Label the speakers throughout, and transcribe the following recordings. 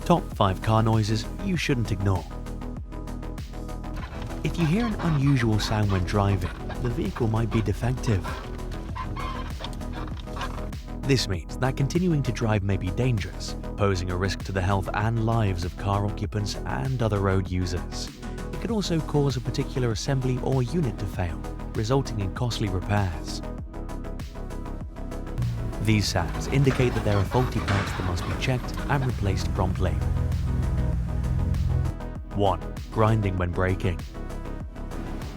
Speaker 1: Top 5 car noises you shouldn't ignore. If you hear an unusual sound when driving, the vehicle might be defective. This means that continuing to drive may be dangerous, posing a risk to the health and lives of car occupants and other road users. It can also cause a particular assembly or unit to fail, resulting in costly repairs. These sounds indicate that there are faulty parts that must be checked and replaced promptly. 1. Grinding when braking.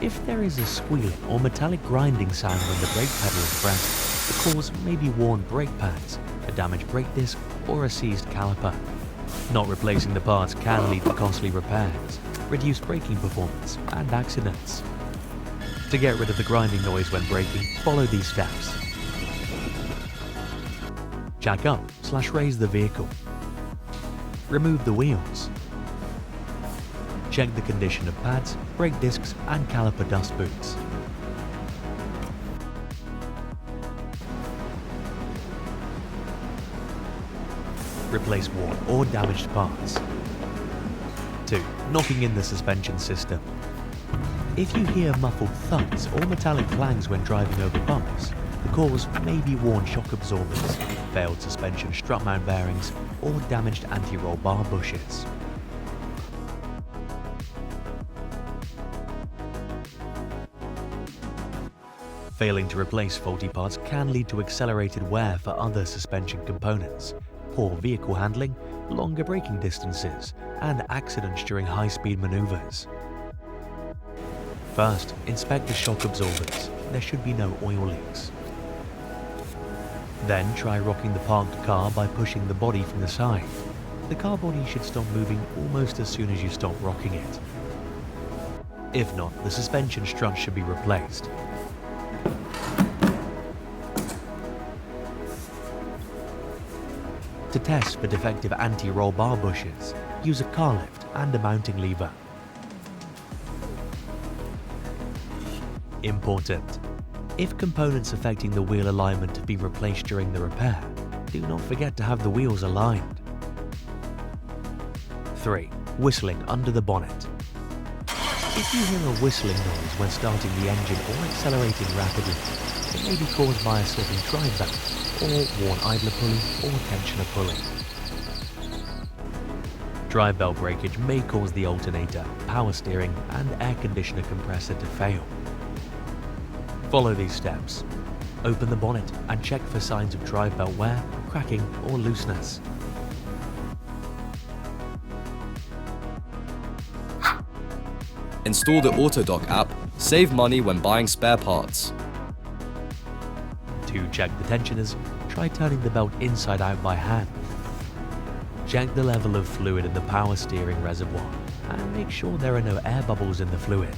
Speaker 1: If there is a squealing or metallic grinding sound when the brake pedal is pressed, the cause may be worn brake pads, a damaged brake disc, or a seized caliper. Not replacing the parts can lead to costly repairs, reduced braking performance, and accidents. To get rid of the grinding noise when braking, follow these steps. Jack up/raise the vehicle. Remove the wheels. Check the condition of pads, brake discs, and caliper dust boots. Replace worn or damaged parts. 2. Knocking in the suspension system. If you hear muffled thuds or metallic clangs when driving over bumps, the cause may be worn shock absorbers, failed suspension strut mount bearings, or damaged anti-roll bar bushes. Failing to replace faulty parts can lead to accelerated wear for other suspension components, poor vehicle handling, longer braking distances, and accidents during high-speed maneuvers. First, inspect the shock absorbers. There should be no oil leaks. Then try rocking the parked car by pushing the body from the side. The car body should stop moving almost as soon as you stop rocking it. If not, the suspension strut should be replaced. To test for defective anti-roll bar bushes, use a car lift and a mounting lever. Important: if components affecting the wheel alignment have been replaced during the repair, do not forget to have the wheels aligned. 3. Whistling under the bonnet. If you hear a whistling noise when starting the engine or accelerating rapidly, it may be caused by a slipping drive belt, or worn idler pulley or tensioner pulley. Drive belt breakage may cause the alternator, power steering, and air conditioner compressor to fail. Follow these steps. Open the bonnet and check for signs of drive belt wear, cracking, or looseness.
Speaker 2: Install the Autodoc app. Save money when buying spare parts.
Speaker 1: To check the tensioners, try turning the belt inside out by hand. Check the level of fluid in the power steering reservoir and make sure there are no air bubbles in the fluid.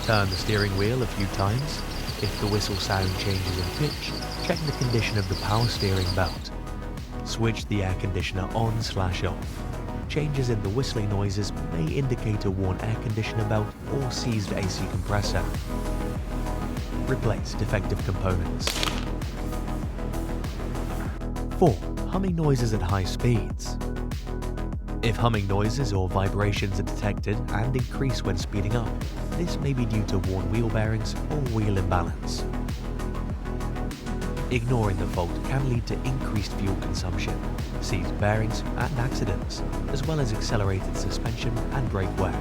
Speaker 1: Turn the steering wheel a few times. If the whistle sound changes in pitch, check the condition of the power steering belt. Switch the air conditioner on/off. Changes in the whistling noises may indicate a worn air conditioner belt or seized AC compressor. Replace defective components. 4. Humming noises at high speeds. If humming noises or vibrations are detected and increase when speeding up, this may be due to worn wheel bearings or wheel imbalance. Ignoring the fault can lead to increased fuel consumption, seized bearings and accidents, as well as accelerated suspension and brake wear.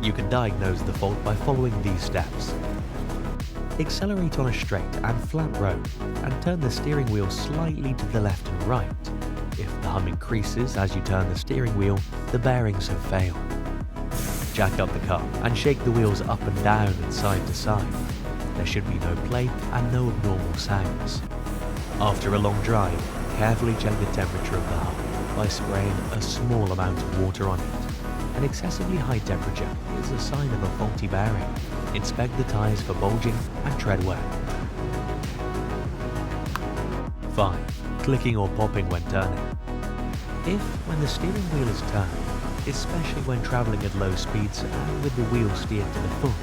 Speaker 1: You can diagnose the fault by following these steps. Accelerate on a straight and flat road and turn the steering wheel slightly to the left and right. If the hum increases as you turn the steering wheel, the bearings have failed. Jack up the car and shake the wheels up and down and side to side. There should be no play and no abnormal sounds. After a long drive, carefully check the temperature of the hub by spraying a small amount of water on it. An excessively high temperature is a sign of a faulty bearing. Inspect the tyres for bulging and tread wear. 5. Clicking or popping when turning. If, when the steering wheel is turned, especially when travelling at low speeds and with the wheel steered to the full,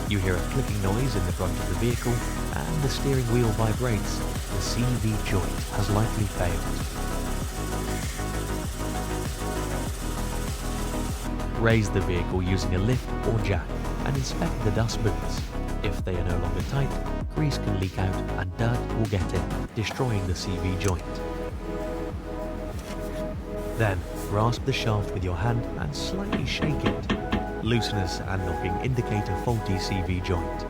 Speaker 1: you hear a clicking noise in the front of the vehicle and the steering wheel vibrates, the CV joint has likely failed. Raise the vehicle using a lift or jack and inspect the dust boots. If they are no longer tight, grease can leak out and dirt will get in, destroying the CV joint. Then, grasp the shaft with your hand and slightly shake it. Looseness and knocking indicate a faulty CV joint.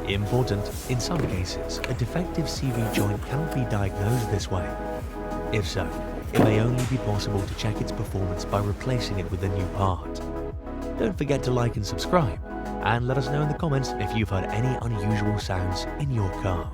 Speaker 1: Important, in some cases, a defective CV joint cannot be diagnosed this way. If so, it may only be possible to check its performance by replacing it with a new part. Don't forget to like and subscribe, and let us know in the comments if you've heard any unusual sounds in your car.